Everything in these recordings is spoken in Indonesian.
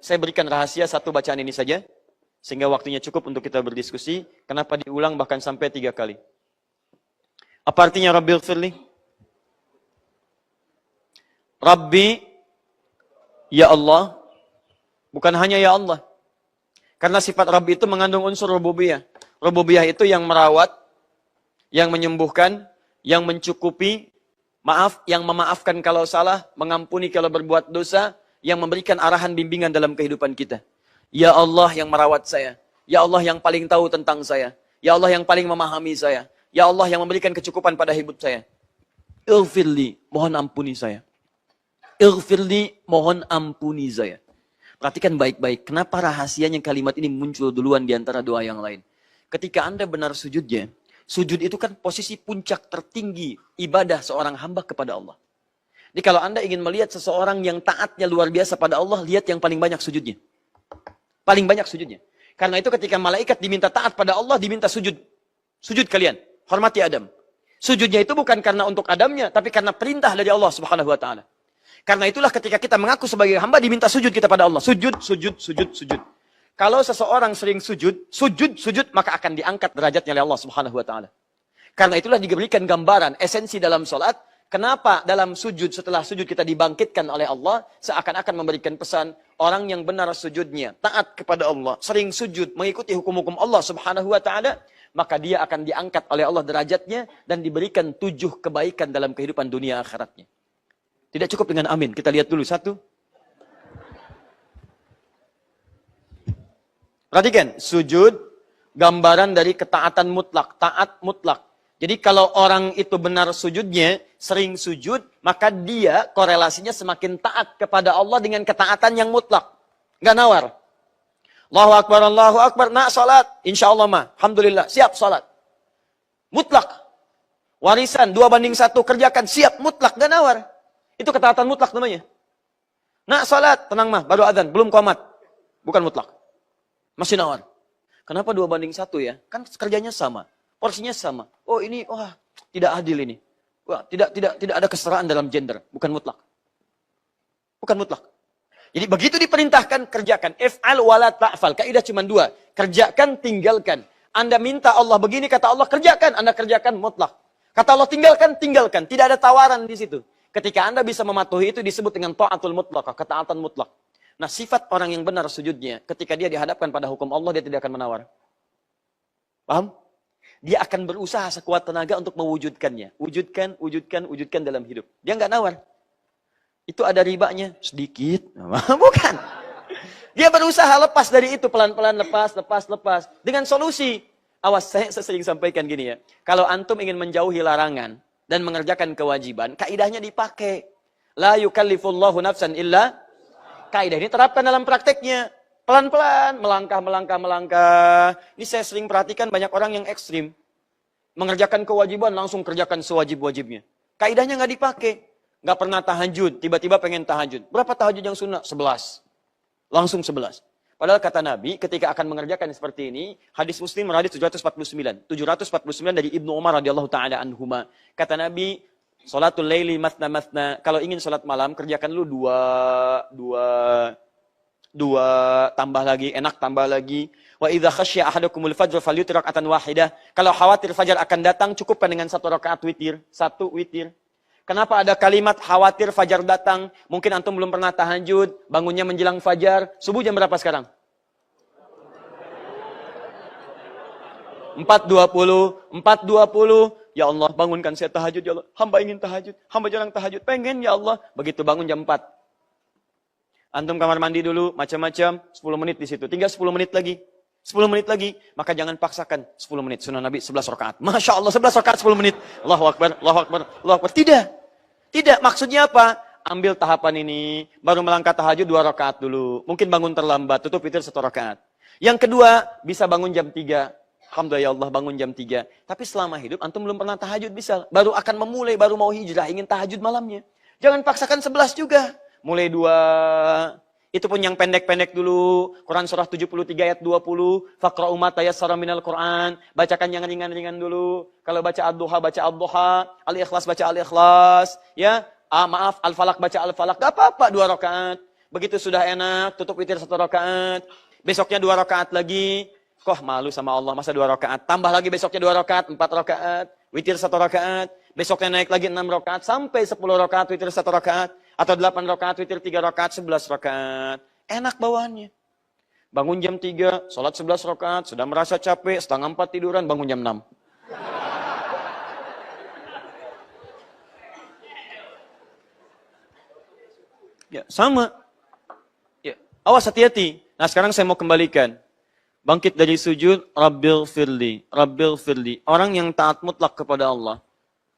Saya berikan rahasia satu bacaan ini saja, sehingga waktunya cukup untuk kita berdiskusi. Kenapa diulang bahkan sampai 3 kali? Apa artinya Rabbighfirli? Rabbi, ya Allah, bukan hanya ya Allah. Karena sifat Rabbi itu mengandung unsur rububiyah. Rububiyah itu yang merawat, yang menyembuhkan, yang mencukupi, yang memaafkan kalau salah, mengampuni kalau berbuat dosa, yang memberikan arahan bimbingan dalam kehidupan kita. Ya Allah yang merawat saya. Ya Allah yang paling tahu tentang saya. Ya Allah yang paling memahami saya. Ya Allah yang memberikan kecukupan pada hidup saya. Ighfirli, mohon ampuni saya. Ighfirli, mohon ampuni saya. Perhatikan baik-baik, kenapa rahasianya kalimat ini muncul duluan di antara doa yang lain. Ketika Anda benar sujudnya, sujud itu kan posisi puncak tertinggi ibadah seorang hamba kepada Allah. Jadi kalau Anda ingin melihat seseorang yang taatnya luar biasa pada Allah, lihat yang paling banyak sujudnya. Paling banyak sujudnya. Karena itu ketika malaikat diminta taat pada Allah, diminta sujud. Sujud kalian, hormati Adam. Sujudnya itu bukan karena untuk Adamnya, tapi karena perintah dari Allah Subhanahu wa taala. Karena itulah ketika kita mengaku sebagai hamba, diminta sujud kita pada Allah. Sujud, sujud, sujud, sujud. Kalau seseorang sering sujud, maka akan diangkat derajatnya oleh Allah Subhanahu wa taala. Karena itulah diberikan gambaran esensi dalam salat, kenapa dalam sujud setelah sujud kita dibangkitkan oleh Allah, seakan-akan memberikan pesan orang yang benar sujudnya, taat kepada Allah, sering sujud, mengikuti hukum-hukum Allah Subhanahu wa taala, maka dia akan diangkat oleh Allah derajatnya dan diberikan 7 kebaikan dalam kehidupan dunia akhiratnya. Tidak cukup dengan amin. Kita lihat dulu 1. Perhatikan, sujud gambaran dari ketaatan mutlak, taat mutlak. Jadi kalau orang itu benar sujudnya, sering sujud, maka dia korelasinya semakin taat kepada Allah dengan ketaatan yang mutlak. Nggak nawar. Allahu Akbar, nak salat. Insya Allah mah, alhamdulillah, siap salat. Mutlak. Warisan, 2:1, kerjakan, siap, mutlak, nggak nawar. Itu ketaatan mutlak namanya. Nak salat, tenang mah, baru adzan, belum qomat. Bukan mutlak. Masih nawar. Kenapa 2:1 ya? Kan kerjanya sama. Porsinya sama. Oh ini, wah tidak adil ini. Wah, tidak ada kesetaraan dalam gender. Bukan mutlak. Bukan mutlak. Jadi begitu diperintahkan, kerjakan. If'al wala ta'fal. Kaidah cuma 2. Kerjakan, tinggalkan. Anda minta Allah begini, kata Allah kerjakan. Anda kerjakan mutlak. Kata Allah tinggalkan, tinggalkan. Tidak ada tawaran di situ. Ketika Anda bisa mematuhi itu disebut dengan ta'atul mutlak, ketaatan mutlak. Nah, sifat orang yang benar sujudnya, ketika dia dihadapkan pada hukum Allah, dia tidak akan menawar. Paham? Dia akan berusaha sekuat tenaga untuk mewujudkannya. Wujudkan dalam hidup. Dia nggak nawar. Itu ada ribanya sedikit. Bukan. Dia berusaha lepas dari itu. Pelan-pelan lepas. Dengan solusi. Awas, saya sering sampaikan gini ya. Kalau antum ingin menjauhi larangan dan mengerjakan kewajiban, kaidahnya dipakai. La yukallifullahu nafsan illa. Kaidah ini terapkan dalam prakteknya. Pelan-pelan, melangkah. Ini saya sering perhatikan banyak orang yang ekstrim. Mengerjakan kewajiban, langsung kerjakan sewajib-wajibnya. Kaidahnya nggak dipakai. Nggak pernah tahajud, tiba-tiba pengen tahajud. Berapa tahajud yang sunnah? 11. Langsung 11. Padahal kata Nabi, ketika akan mengerjakan seperti ini, hadis Muslim hadis 749. 749 dari Ibnu Umar radhiyallahu ta'ala anhuma. Kata Nabi, sholatul laili masna. Kalau ingin sholat malam, kerjakan dulu 2, tambah lagi, enak tambah lagi. Wa idza khasyya ahadakumul fajr falyutir rak'atan wahidah. Kalau khawatir fajar akan datang, cukupkan dengan 1 rakaat witir. 1 witir. Kenapa ada kalimat khawatir fajar datang? Mungkin antum belum pernah tahajud, bangunnya menjelang fajar. Subuh jam berapa sekarang? 4.20. Ya Allah, bangunkan saya tahajud ya Allah. Hamba ingin tahajud. Hamba jarang tahajud. Pengen ya Allah. Begitu bangun jam 4. Antum kamar mandi dulu, macam-macam, 10 menit di situ. Tinggal 10 menit lagi. 10 menit lagi, maka jangan paksakan 10 menit. Sunnah Nabi 11 rakaat. Masya Allah, 11 rakaat 10 menit. Allahu Akbar, Allahu Akbar, Allahu Akbar. Tidak, maksudnya apa? Ambil tahapan ini, baru melangkah tahajud 2 rakaat dulu. Mungkin bangun terlambat, tutup witir 1 rakaat. Yang kedua, bisa bangun jam 3. Alhamdulillah ya Allah, bangun jam 3. Tapi selama hidup, antum belum pernah tahajud bisa. Baru akan memulai, baru mau hijrah, ingin tahajud malamnya. Jangan paksakan 11 juga. Mulai 2, itu pun yang pendek-pendek dulu. Quran surah 73 ayat 20. Faqra'u ma tayassara minal Quran. Bacakan yang ringan-ringan dulu. Kalau baca ad-duha, baca ad-duha. Al-ikhlas, baca al-ikhlas. Ya, maaf, al-falak, baca al-falak. Gak apa-apa 2 rakaat. Begitu sudah enak, tutup witir 1 rakaat. Besoknya 2 rakaat lagi. Kok malu sama Allah, masa 2 rakaat. Tambah lagi besoknya 2 rakaat, 4 rakaat. Witir 1 rakaat. Besoknya naik lagi 6 rakaat. Sampai 10 rakaat, witir 1 rakaat. Atau 8 rakaat, witir 3 rakaat, 11 rakaat. Enak bawaannya. Bangun jam 3, sholat 11 rakaat. Sudah merasa capek, setengah 4 tiduran, bangun jam 6. Ya, sama. Ya, awas hati-hati. Nah, sekarang saya mau kembalikan. Bangkit dari sujud, Rabbil firli, Rabbil firli. Orang yang taat mutlak kepada Allah.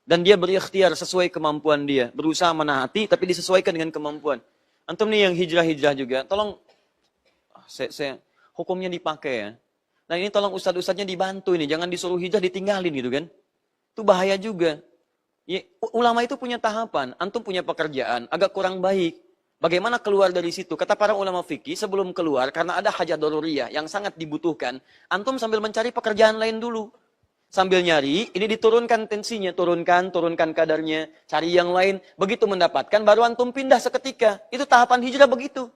Dan dia berikhtiar sesuai kemampuan dia. Berusaha menahati, tapi disesuaikan dengan kemampuan. Antum nih yang hijrah-hijrah juga, tolong, hukumnya dipakai ya. Nah ini tolong ustadz-ustadznya dibantu ini. Jangan disuruh hijrah, ditinggalin gitu kan. Itu bahaya juga. Ya, ulama itu punya tahapan. Antum punya pekerjaan, agak kurang baik. Bagaimana keluar dari situ? Kata para ulama fikih, sebelum keluar, karena ada hajat daruriyah yang sangat dibutuhkan, antum sambil mencari pekerjaan lain dulu. Sambil nyari, ini diturunkan tensinya, turunkan kadarnya, cari yang lain. Begitu mendapatkan, baru antum pindah seketika. Itu tahapan hijrah begitu.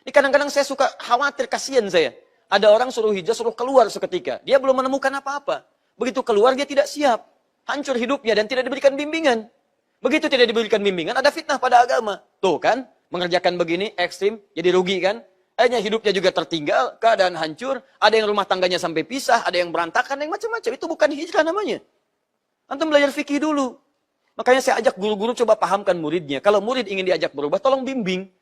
Ini kadang-kadang saya suka khawatir, kasihan saya. Ada orang suruh hijrah, suruh keluar seketika. Dia belum menemukan apa-apa. Begitu keluar, dia tidak siap. Hancur hidupnya dan tidak diberikan bimbingan. Begitu tidak diberikan bimbingan, ada fitnah pada agama. Tuh kan? Mengerjakan begini, ekstrim, jadi rugi kan? Akhirnya hidupnya juga tertinggal, keadaan hancur, ada yang rumah tangganya sampai pisah, ada yang berantakan, ada yang macam-macam. Itu bukan hijrah namanya. Antum belajar fikih dulu. Makanya saya ajak guru-guru coba pahamkan muridnya. Kalau murid ingin diajak berubah, tolong bimbing.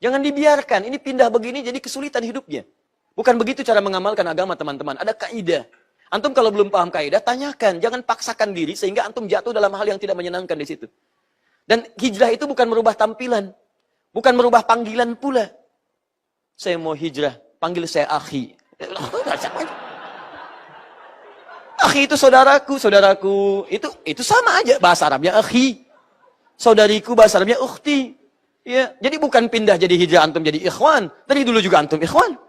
Jangan dibiarkan, ini pindah begini jadi kesulitan hidupnya. Bukan begitu cara mengamalkan agama teman-teman, ada kaidah. Antum kalau belum paham kaidah, tanyakan. Jangan paksakan diri sehingga antum jatuh dalam hal yang tidak menyenangkan di situ. Dan hijrah itu bukan merubah tampilan. Bukan merubah panggilan pula. Saya mau hijrah, panggil saya akhi. Akhi itu saudaraku. Itu sama aja. Bahasa Arabnya akhi. Saudariku, bahasa Arabnya ukhti. Ya, jadi bukan pindah jadi hijrah antum jadi ikhwan. Dari dulu juga antum ikhwan.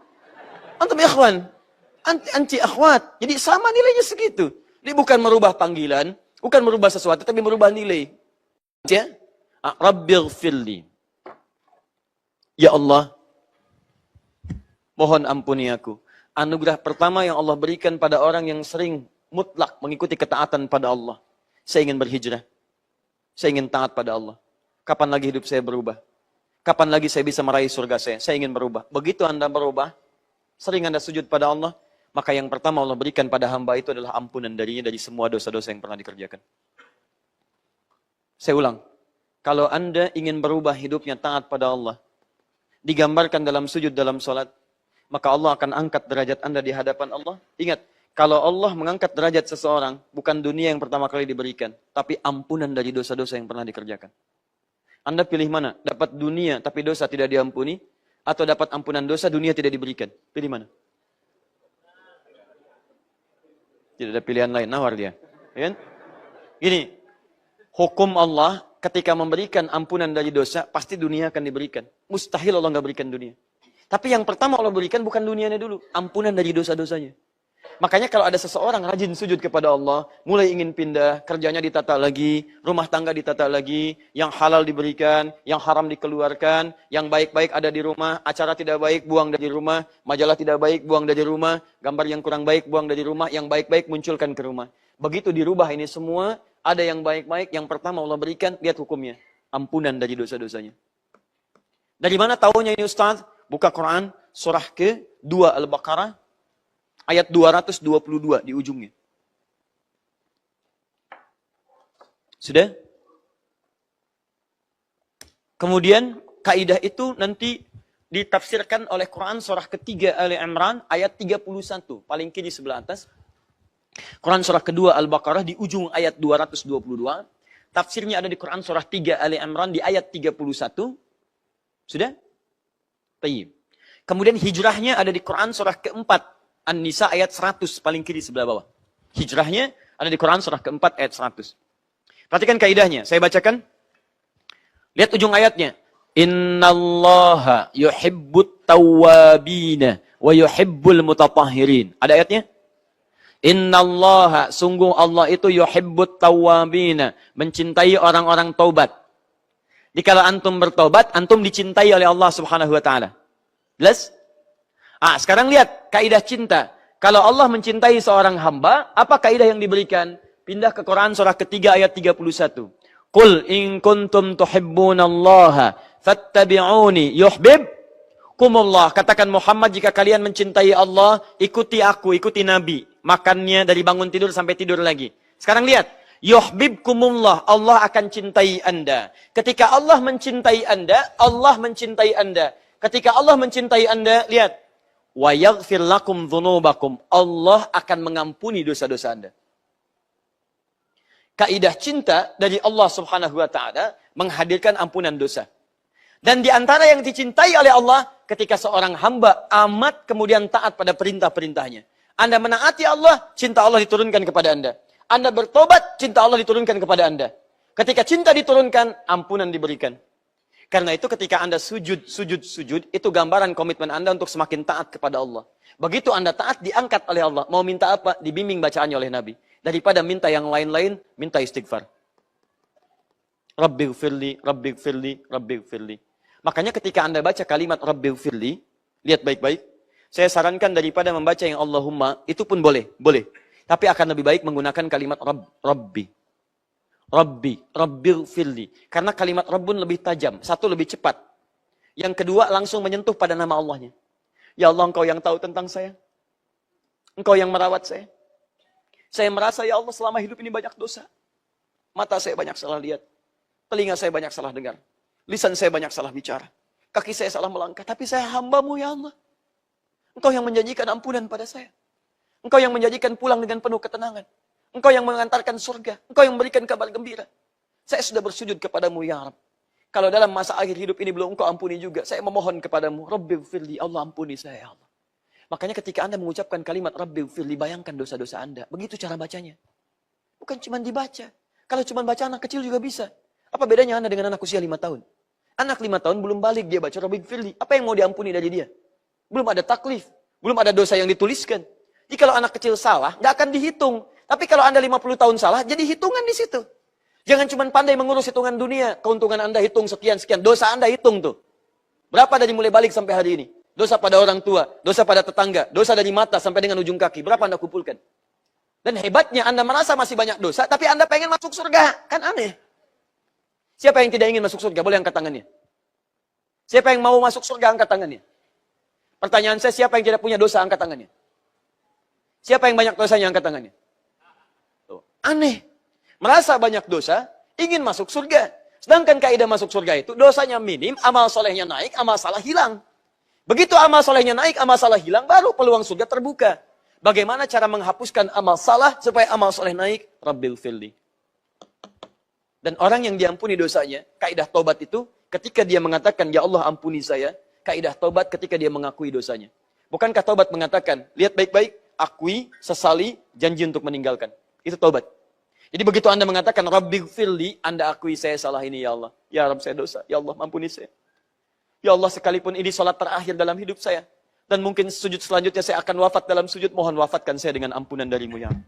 Antum ikhwan. Anti akhwat. Jadi sama nilainya segitu. Ini bukan merubah panggilan, bukan merubah sesuatu, tapi merubah nilai. Ya? Rabbil firli. Ya Allah, mohon ampuni aku. Anugerah pertama yang Allah berikan pada orang yang sering mutlak mengikuti ketaatan pada Allah. Saya ingin berhijrah. Saya ingin taat pada Allah. Kapan lagi hidup saya berubah? Kapan lagi saya bisa meraih surga saya? Saya ingin berubah. Begitu Anda berubah, sering Anda sujud pada Allah, maka yang pertama Allah berikan pada hamba itu adalah ampunan darinya dari semua dosa-dosa yang pernah dikerjakan. Saya ulang. Kalau Anda ingin berubah hidupnya taat pada Allah, digambarkan dalam sujud dalam sholat, maka Allah akan angkat derajat Anda di hadapan Allah. Ingat, kalau Allah mengangkat derajat seseorang, bukan dunia yang pertama kali diberikan, tapi ampunan dari dosa-dosa yang pernah dikerjakan. Anda pilih mana? Dapat dunia tapi dosa tidak diampuni, atau dapat ampunan dosa dunia tidak diberikan? Pilih mana? Tidak ada pilihan lain, nawar dia. Ya? Gini, hukum Allah ketika memberikan ampunan dari dosa, pasti dunia akan diberikan. Mustahil Allah nggak berikan dunia. Tapi yang pertama Allah berikan bukan dunianya dulu, ampunan dari dosa-dosanya. Makanya kalau ada seseorang rajin sujud kepada Allah, mulai ingin pindah, kerjanya ditata lagi, rumah tangga ditata lagi, yang halal diberikan, yang haram dikeluarkan, yang baik-baik ada di rumah, acara tidak baik buang dari rumah, majalah tidak baik buang dari rumah, gambar yang kurang baik buang dari rumah, yang baik-baik munculkan ke rumah. Begitu dirubah ini semua, ada yang baik-baik, yang pertama Allah berikan, lihat hukumnya. Ampunan dari dosa-dosanya. Dari mana tahunya ini Ustaz? Buka Quran, surah ke-2 Al-Baqarah, ayat 222 di ujungnya. Sudah? Kemudian, kaidah itu nanti ditafsirkan oleh Quran surah ketiga Ali Imran, ayat 31, paling kiri sebelah atas. Quran surah kedua Al-Baqarah di ujung ayat 222. Tafsirnya ada di Quran surah 3 Ali Imran di ayat 31. Sudah? Tayyib. Kemudian hijrahnya ada di Quran surah keempat An-Nisa ayat 100 paling kiri sebelah bawah. Hijrahnya ada di Quran surah keempat ayat 100. Perhatikan kaidahnya. Saya bacakan. Lihat ujung ayatnya. Innallaha yuhibbut tawwabina wa yuhibbul mutatahhirin. Ada ayatnya? Innallaha, sungguh Allah itu yuhibbut tawwabina, mencintai orang-orang taubat. Dikala antum bertobat, antum dicintai oleh Allah Subhanahu wa taala. Jelas? Sekarang lihat kaidah cinta. Kalau Allah mencintai seorang hamba, apa kaidah yang diberikan? Pindah ke Quran surah ketiga ayat 31. Qul in kuntum tuhibbunallaha fattabi'uni yuhibbukumullah. Katakan Muhammad, jika kalian mencintai Allah, ikuti aku, ikuti Nabi. Makannya dari bangun tidur sampai tidur lagi. Sekarang lihat, yuhibbukumullah, Allah akan cintai Anda. Ketika Allah mencintai Anda, Allah mencintai Anda. Ketika Allah mencintai Anda, lihat, wa yaghfir lakum dzunubakum, Allah akan mengampuni dosa-dosa Anda. Kaidah cinta dari Allah Subhanahu wa taala menghadirkan ampunan dosa. Dan di antara yang dicintai oleh Allah, ketika seorang hamba amat kemudian taat pada perintah-perintahnya. Anda menaati Allah, cinta Allah diturunkan kepada Anda. Anda bertobat, cinta Allah diturunkan kepada Anda. Ketika cinta diturunkan, ampunan diberikan. Karena itu ketika Anda sujud, itu gambaran komitmen Anda untuk semakin taat kepada Allah. Begitu Anda taat, diangkat oleh Allah. Mau minta apa? Dibimbing bacaannya oleh Nabi. Daripada minta yang lain-lain, minta istighfar. Rabbighfirli, Rabbighfirli, Rabbighfirli. Makanya ketika Anda baca kalimat Rabbighfirli, lihat baik-baik. Saya sarankan daripada membaca yang Allahumma, itu pun boleh. Tapi akan lebih baik menggunakan kalimat Rabbi. Rabbighfirli. Karena kalimat Rabbun lebih tajam. Satu, lebih cepat. Yang kedua, langsung menyentuh pada nama Allahnya. Ya Allah, Engkau yang tahu tentang saya. Engkau yang merawat saya. Saya merasa, ya Allah, selama hidup ini banyak dosa. Mata saya banyak salah lihat. Telinga saya banyak salah dengar. Lisan saya banyak salah bicara. Kaki saya salah melangkah. Tapi saya hamba-Mu, ya Allah. Engkau yang menjanjikan ampunan pada saya. Engkau yang menjanjikan pulang dengan penuh ketenangan. Engkau yang mengantarkan surga. Engkau yang memberikan kabar gembira. Saya sudah bersujud kepadamu, ya Rabb. Kalau dalam masa akhir hidup ini belum Engkau ampuni juga, saya memohon kepadamu, Rabbighfirli, Allah ampuni saya, ya Allah. Makanya ketika Anda mengucapkan kalimat Rabbighfirli, bayangkan dosa-dosa Anda. Begitu cara bacanya. Bukan cuma dibaca. Kalau cuma baca anak kecil juga bisa. Apa bedanya Anda dengan anak usia 5 tahun? Anak 5 tahun belum balik, dia baca Rabbighfirli. Apa yang mau diampuni dari dia? Belum ada taklif. Belum ada dosa yang dituliskan. Jadi kalau anak kecil salah, nggak akan dihitung. Tapi kalau Anda 50 tahun salah, jadi hitungan di situ. Jangan cuma pandai mengurus hitungan dunia. Keuntungan Anda hitung sekian-sekian. Dosa Anda hitung tuh. Berapa dari mulai balik sampai hari ini? Dosa pada orang tua, dosa pada tetangga, dosa dari mata sampai dengan ujung kaki. Berapa Anda kumpulkan? Dan hebatnya Anda merasa masih banyak dosa, tapi Anda pengen masuk surga. Kan aneh. Siapa yang tidak ingin masuk surga? Boleh angkat tangannya. Siapa yang mau masuk surga? Angkat tangannya. Pertanyaan saya, siapa yang tidak punya dosa? Angkat tangannya. Siapa yang banyak dosanya? Angkat tangannya. Aneh. Merasa banyak dosa, ingin masuk surga. Sedangkan kaidah masuk surga itu, dosanya minim, amal solehnya naik, amal salah hilang. Begitu amal solehnya naik, amal salah hilang, baru peluang surga terbuka. Bagaimana cara menghapuskan amal salah, supaya amal soleh naik? Rabbighfirli. Dan orang yang diampuni dosanya, kaidah tobat itu, ketika dia mengatakan, ya Allah ampuni saya, kaidah tobat ketika dia mengakui dosanya. Bukankah tobat mengatakan, lihat baik-baik, akui, sesali, janji untuk meninggalkan. Itu tobat. Jadi begitu Anda mengatakan, Rabbighfirli, Anda akui saya salah ini, ya Allah. Ya Rabb, saya dosa. Ya Allah, ampuni saya. Ya Allah, sekalipun ini sholat terakhir dalam hidup saya. Dan mungkin sujud selanjutnya saya akan wafat dalam sujud. Mohon wafatkan saya dengan ampunan darimu, ya Allah.